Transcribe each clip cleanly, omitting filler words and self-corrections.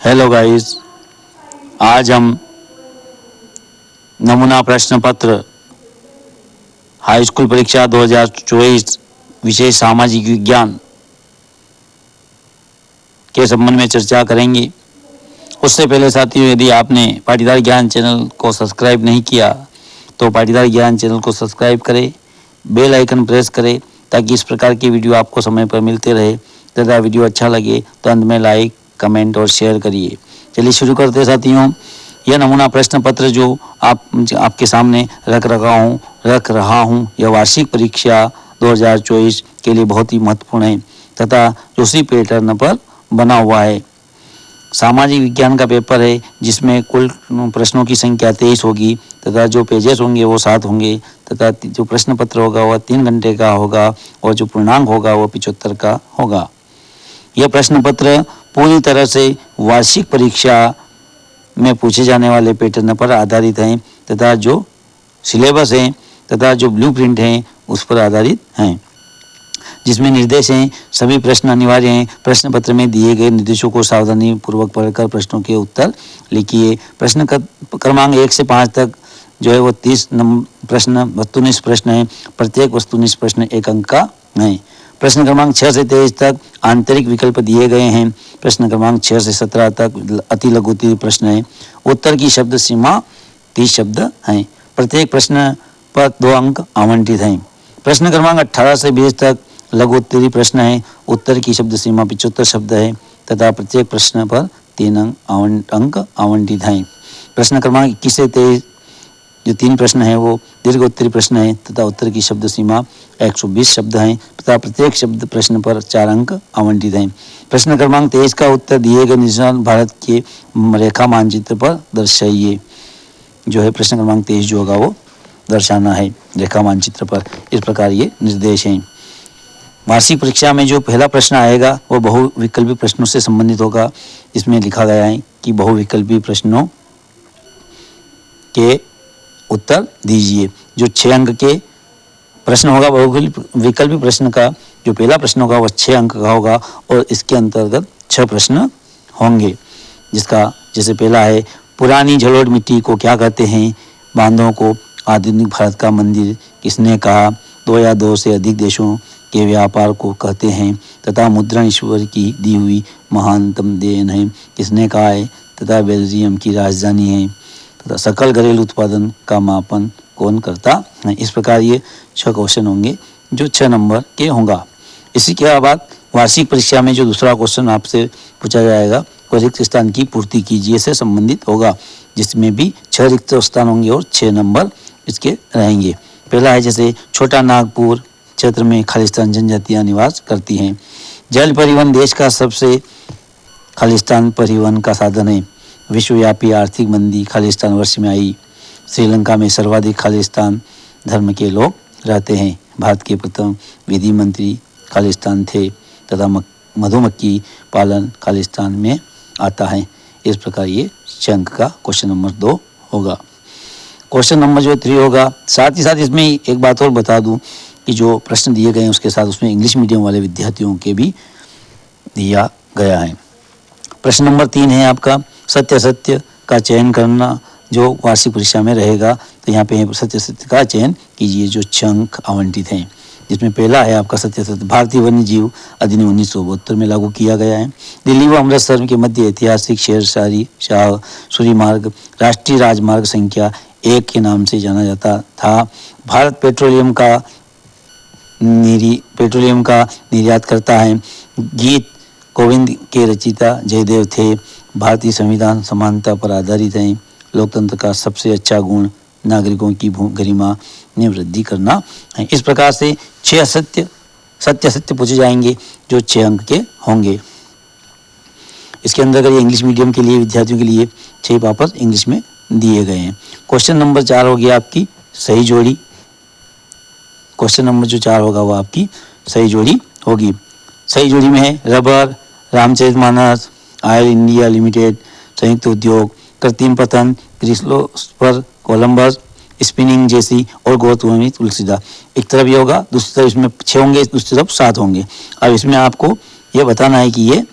Hello guys, आज हम नमूना प्रश्न पत्र हाई स्कूल परीक्षा 2024 विषय सामाजिक विज्ञान के संबंध में चर्चा करेंगे। उससे पहले साथियों, यदि आपने पाटीदार ज्ञान चैनल को सब्सक्राइब नहीं किया तो पाटीदार ज्ञान चैनल को सब्सक्राइब करें, बेल आइकन प्रेस करें ताकि इस प्रकार की वीडियो आपको समय पर मिलते रहे। तथा वीडियो अच्छा लगे तो अंत में लाइक, कमेंट और शेयर करिए। चलिए शुरू करते हैं साथियों। यह नमूना प्रश्न पत्र जो आपके सामने रख रहा हूँ यह वार्षिक परीक्षा 2024 के लिए बहुत ही महत्वपूर्ण है तथा उसी पैटर्न पर बना हुआ है। सामाजिक विज्ञान का पेपर है जिसमें कुल प्रश्नों की संख्या 23 होगी तथा जो पेजेस होंगे वो 7 होंगे तथा जो प्रश्न पत्र होगा वह 3 घंटे का होगा और जो पूर्णांक होगा वह 75 का होगा। यह प्रश्न पत्र पूरी तरह से वार्षिक परीक्षा में पूछे जाने वाले पैटर्न पर आधारित हैं तथा जो सिलेबस है तथा जो ब्लूप्रिंट है उस पर आधारित हैं, जिसमें निर्देश हैं। सभी प्रश्न अनिवार्य हैं। प्रश्न पत्र में दिए गए निर्देशों को सावधानी पूर्वक पढ़कर प्रश्नों के उत्तर लिखिए। प्रश्न क्रमांक 1 से 5 तक जो है वो 30 प्रश्न वस्तुनिष्ठ प्रश्न है। प्रत्येक वस्तुनिष्ठ प्रश्न 1 अंक का है। प्रश्न क्रमांक 6 से 23 तक आंतरिक विकल्प दिए गए हैं। प्रश्न क्रमांक 6 से 17 तक अति लघु प्रश्न है। उत्तर की शब्द सीमा 30 शब्द हैं। प्रत्येक प्रश्न पर 2 अंक आवंटित हैं। प्रश्न क्रमांक 18 से 20 तक लघु उत्तरीय प्रश्न है। उत्तर की शब्द सीमा 75 शब्द है तथा प्रत्येक प्रश्न पर 3 अंक आवंटित हैं। प्रश्न क्रमांक 21 से 23 जो 3 प्रश्न है वो दीर्घ उत्तरीय प्रश्न है तथा उत्तर की शब्द सीमा 120 शब्द हैं तथा प्रत्येक शब्द प्रश्न पर 4 अंक आवंटित हैं। प्रश्न क्रमांक 23 का उत्तर दिए गए निशान भारत के रेखा मानचित्र पर दर्शाइए। जो है प्रश्न क्रमांक 23 जो होगा वो दर्शाना है रेखा मानचित्र पर। इस प्रकार ये निर्देश हैं। वार्षिक परीक्षा में जो पहला प्रश्न आएगा वो बहुविकल्पी प्रश्नों से संबंधित होगा। इसमें लिखा गया है कि बहुविकल्पी प्रश्नों के उत्तर दीजिए। जो 6 अंक के प्रश्न होगा बहुविकल्पी प्रश्न का जो पहला प्रश्न होगा वह 6 अंक का होगा और इसके अंतर्गत 6 प्रश्न होंगे। जिसका जैसे पहला है, पुरानी जलोढ़ मिट्टी को क्या कहते हैं? बांधों को आधुनिक भारत का मंदिर किसने कहा? 2 या 2 से अधिक देशों के व्यापार को कहते हैं तथा मुद्रण ईश्वर की दी हुई महानतम देन है किसने कहा है? तथा बेल्जियम की राजधानी है तथा सकल घरेलू उत्पादन का मापन कौन करता है? इस प्रकार ये 6 क्वेश्चन होंगे जो 6 नंबर के होगा। इसी के बाद वार्षिक परीक्षा में जो दूसरा क्वेश्चन आपसे पूछा जाएगा वो रिक्त स्थान की पूर्ति कीजिए से संबंधित होगा, जिसमें भी 6 रिक्त स्थान होंगे और 6 नंबर इसके रहेंगे। पहला है जैसे छोटा नागपुर क्षेत्र में खालिस्तान जनजातियां निवास करती हैं। जल परिवहन देश का सबसे खालिस्तान परिवहन का साधन है। विश्वव्यापी आर्थिक मंदी खालिस्तान वर्ष में आई। श्रीलंका में सर्वाधिक खालिस्तान धर्म के लोग रहते हैं। भारत के प्रथम विधि मंत्री खालिस्तान थे तथा मधुमक्खी पालन खालिस्तान में आता है। इस प्रकार ये 6 अंक का क्वेश्चन नंबर 2 होगा। क्वेश्चन नंबर जो 3 होगा, साथ ही साथ इसमें एक बात और बता दूं कि जो प्रश्न दिए गए हैं उसके साथ उसमें इंग्लिश मीडियम वाले विद्यार्थियों के भी दिया गया है। प्रश्न नंबर 3 है आपका सत्य का चयन करना, जो वार्षिक परीक्षा में रहेगा। तो यहाँ पे सत्य का चयन कीजिए जो 6 अंक आवंटित हैं। जिसमें पहला है आपका सत्य भारतीय वन्य जीव अधिनियम 1972 में लागू किया गया है। दिल्ली व अमृतसर के मध्य ऐतिहासिक शहर शाह सूरी मार्ग राष्ट्रीय राजमार्ग संख्या 1 के नाम से जाना जाता था। भारत पेट्रोलियम का निर्यात करता है। गीत गोविंद के रचयिता जयदेव थे। भारतीय संविधान समानता पर आधारित है। लोकतंत्र का सबसे अच्छा गुण नागरिकों की गरिमा में वृद्धि करना है। इस प्रकार से 6 सत्य पूछे जाएंगे जो 6 अंक के होंगे। इसके अंदर अगर ये इंग्लिश मीडियम के लिए विद्यार्थियों के लिए 6 वापस इंग्लिश में दिए गए हैं। क्वेश्चन नंबर 4 हो गया आपकी सही जोड़ी। क्वेश्चन नंबर जो 4 होगा वो आपकी सही जोड़ी होगी। सही जोड़ी में है rubber, Ramcharitmanas, oil India limited, संयुक्त उद्योग, कृत्रिम पतन, क्रिस्लोस्पर कोलंबस, स्पिनिंग जेसी और गौतमी तुलसीदास। एक तरफ ये होगा, दूसरी तरफ इसमें 6 होंगे, दूसरी तरफ 7 होंगे। अब इसमें आपको ये बताना है कि ये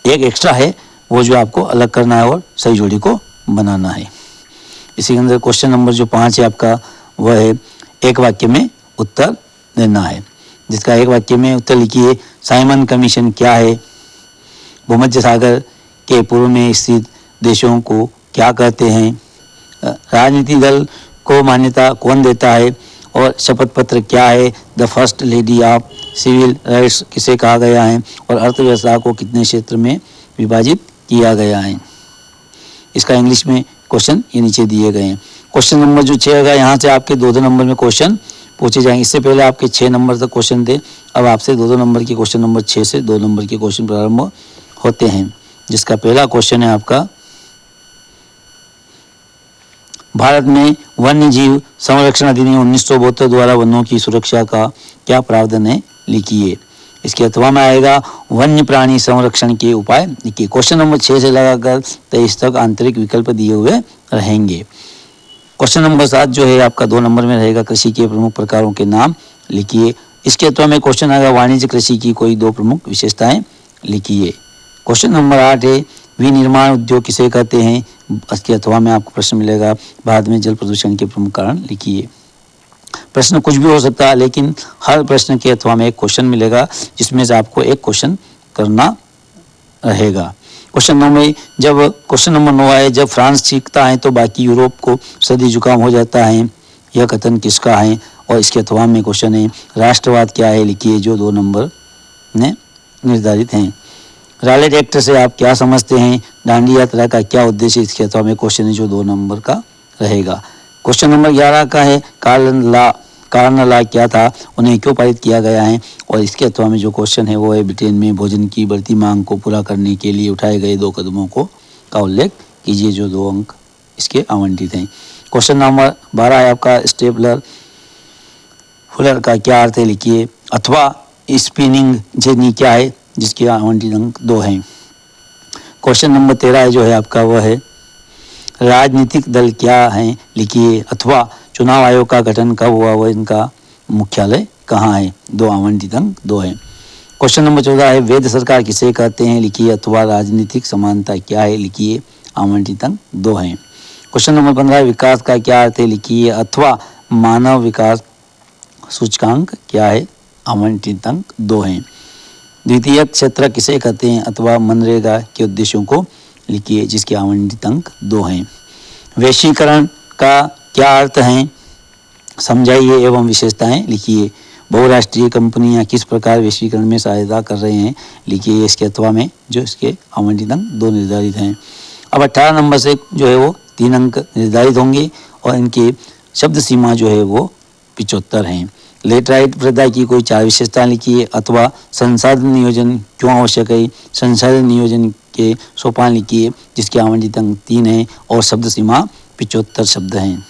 एक एक्स्ट्रा है वो जो आपको अलग करना है और सही जोड़ी को बनाना है। इसी के अंदर क्वेश्चन नंबर जो 5 है आपका, वह है एक वाक्य में उत्तर देना है, जिसका एक वाक्य में उत्तर लिखिए। साइमन कमीशन क्या है? भूमध्य सागर के पूर्व में स्थित देशों को क्या कहते हैं? राजनीति दल को मान्यता कौन देता है? और शपथ पत्र क्या है? The first lady of civil rights किसे कहा गया है? और अर्थव्यवस्था को कितने क्षेत्र में विभाजित किया गया है? इसका इंग्लिश में क्वेश्चन ये नीचे दिए गए हैं। क्वेश्चन नंबर जो 6 है, यहाँ से आपके 2-2 नंबर में क्वेश्चन पूछे जाएंगे। इससे पहले आपके 6 नंबर तक क्वेश्चन थे, अब आपसे 2-2 नंबर के क्वेश्चन नंबर 6 से 2 नंबर के क्वेश्चन प्रारंभ होते हैं। जिसका पहला क्वेश्चन है आपका, भारत में वन्य जीव संरक्षण अधिनियम 1972 द्वारा वनों की सुरक्षा का क्या प्रावधान है? लिखिए। इसके अथवा में आएगा वन्य प्राणी संरक्षण के उपाय लिखिए। क्वेश्चन नंबर 6 से लगाकर 23 तक आंतरिक विकल्प दिए हुए रहेंगे। क्वेश्चन नंबर 7 जो है आपका 2 नंबर में रहेगा, कृषि के प्रमुख प्रकारों के नाम लिखिए। इसके अथवा में क्वेश्चन आएगा वाणिज्य कृषि की कोई 2 प्रमुख विशेषताएं लिखिए। क्वेश्चन नंबर 8 है विनिर्माण उद्योग किसे कहते हैं? इसके अथवा में आपको प्रश्न मिलेगा भारत में जल प्रदूषण के प्रमुख कारण लिखिए। प्रश्न कुछ भी हो सकता है, लेकिन हर प्रश्न के अथवा में एक क्वेश्चन मिलेगा, जिसमें से आपको एक क्वेश्चन करना रहेगा। क्वेश्चन नंबर 9 है, जब फ्रांस चीखता है तो बाकी यूरोप को सर्दी जुकाम हो जाता है, यह कथन किसका है? और इसके अथवा में क्वेश्चन है राष्ट्रवाद क्या है? लिखिए, जो 2 नंबर में निर्धारित हैं। रॉलेट एक्ट से आप क्या समझते हैं? दांडी यात्रा का क्या उद्देश्य? इसके अथवा में क्वेश्चन है जो 2 नंबर का रहेगा। क्वेश्चन नंबर 11 का है कार्न लॉ क्या था? उन्हें क्यों पारित किया गया है? और इसके अथवा में जो क्वेश्चन है वो है ब्रिटेन में भोजन की बढ़ती मांग को पूरा करने के लिए उठाए गए 2 कदमों का उल्लेख कीजिए, जो 2 अंक इसके आवंटित हैं। क्वेश्चन नंबर 12 है आपका स्टेपलर फुलर का क्या अर्थ है? लिखिए। अथवा स्पिनिंग जेनी क्या है? जिसके आवंटित अंक 2 हैं। क्वेश्चन नंबर 13 जो है आपका, वह है राजनीतिक दल क्या है? लिखिए। अथवा चुनाव आयोग का गठन कब हुआ? वह इनका मुख्यालय कहाँ है? 2 आवंटित अंक 2 है। क्वेश्चन नंबर 14 है वैध सरकार किसे कहते हैं? लिखिए। अथवा राजनीतिक समानता क्या है? लिखिए। आवंटित अंक 2 है। क्वेश्चन नंबर 15 विकास का क्या अर्थ है? लिखिए। अथवा मानव विकास सूचकांक क्या है? आवंटित अंक 2 है। द्वितीय क्षेत्र किसे कहते हैं? अथवा मनरेगा के उद्देश्यों को लिखिए, जिसके आवंटित अंक 2 हैं। वैश्वीकरण का क्या अर्थ है? समझाइए एवं विशेषताएं लिखिए। बहुराष्ट्रीय कंपनियां किस प्रकार वैश्वीकरण में सहायता कर रहे हैं? लिखिए। इसके अथवा में जो इसके आवंटित अंक 2 निर्धारित हैं। अब 18 नंबर से जो है वो 3 अंक निर्धारित होंगे और इनके शब्द सीमा जो है वो 75 हैं। लेटराइट प्रदा की कोई 4 विशेषताएं लिखिए। अथवा संसाधन नियोजन क्यों आवश्यक है? संसाधन नियोजन के सोपान लिखिए, जिसके आवंटित अंक 3 हैं और शब्द सीमा 75 शब्द हैं।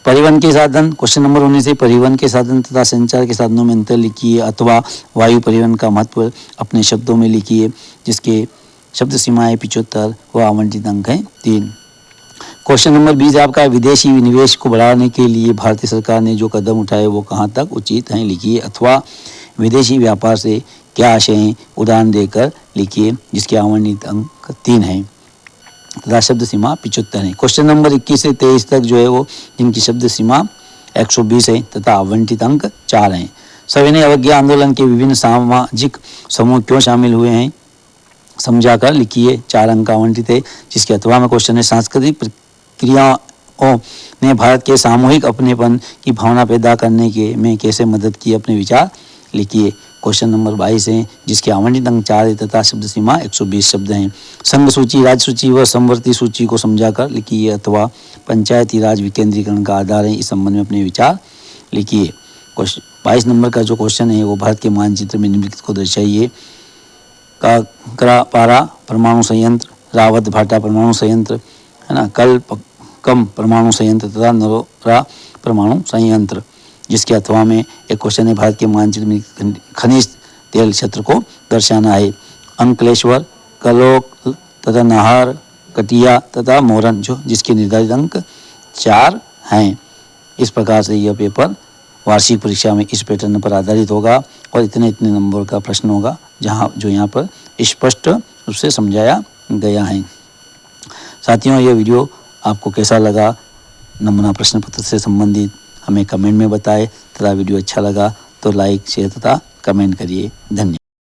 परिवहन के साधन क्वेश्चन नंबर 19 से परिवहन के साधन तथा संचार के साधनों में अंतर लिखिए। अथवा वायु परिवहन का महत्व अपने शब्दों में लिखिए, जिसके शब्द सीमाएं 75 व आवंटित अंक हैं 3। क्वेश्चन नंबर 20 आपका विदेशी निवेश को बढ़ाने के लिए भारतीय सरकार ने जो कदम उठाए वो कहाँ तक उचित हैं? लिखिए। अथवा विदेशी व्यापार से क्या आशय हैं? उदाहरण देकर लिखिए, जिसके आवंटित अंक 3 हैं तथा शब्द सीमा 75 है। क्वेश्चन नंबर 21 से 23 तक जो है वो जिनकी शब्द सीमा 120 है तथा आवंटित अंक 4 हैं। सविनय अवज्ञा आंदोलन के विभिन्न सामाजिक समूह क्यों शामिल हुए हैं? समझाकर लिखिए। 4 अंक आवंटित है। जिसके अथवा में क्वेश्चन है सांस्कृतिक प्रक्रियाओं ने भारत के सामूहिक अपनेपन की भावना पैदा करने के में कैसे मदद की? अपने विचार लिखिए। क्वेश्चन नंबर 22 है, जिसके आवंटित अंक 4 है तथा शब्द सीमा 120 शब्द हैं। संघ सूची, राज्य सूची व समवर्ती सूची को समझाकर लिखिए। अथवा पंचायती राज विकेंद्रीकरण का आधार है, इस संबंध में अपने विचार लिखिए। क्वेश्चन 22 नंबर का जो क्वेश्चन है वो भारत के मानचित्र में निम्नलिखित को दर्शाइए। काकरापारा परमाणु संयंत्र, रावत भाटा परमाणु संयंत्र, है ना, कम परमाणु संयंत्र तथा नरोरा परमाणु संयंत्र। जिसके अथवा में एक क्वेश्चन है भारत के मानचित्र में खनिज तेल क्षेत्र को दर्शाना है। अंकलेश्वर, कलोक तथा नाहर, कटिया तथा मोरन, जो जिसके निर्धारित अंक 4 हैं। इस प्रकार से यह पेपर वार्षिक परीक्षा में इस पैटर्न पर आधारित होगा और इतने नंबर का प्रश्न होगा, जो यहाँ पर स्पष्ट रूप से समझाया गया है। साथियों, ये वीडियो आपको कैसा लगा, नमूना प्रश्न पत्र से संबंधित, हमें कमेंट में बताएं तथा वीडियो अच्छा लगा तो लाइक, शेयर तथा कमेंट करिए। धन्यवाद।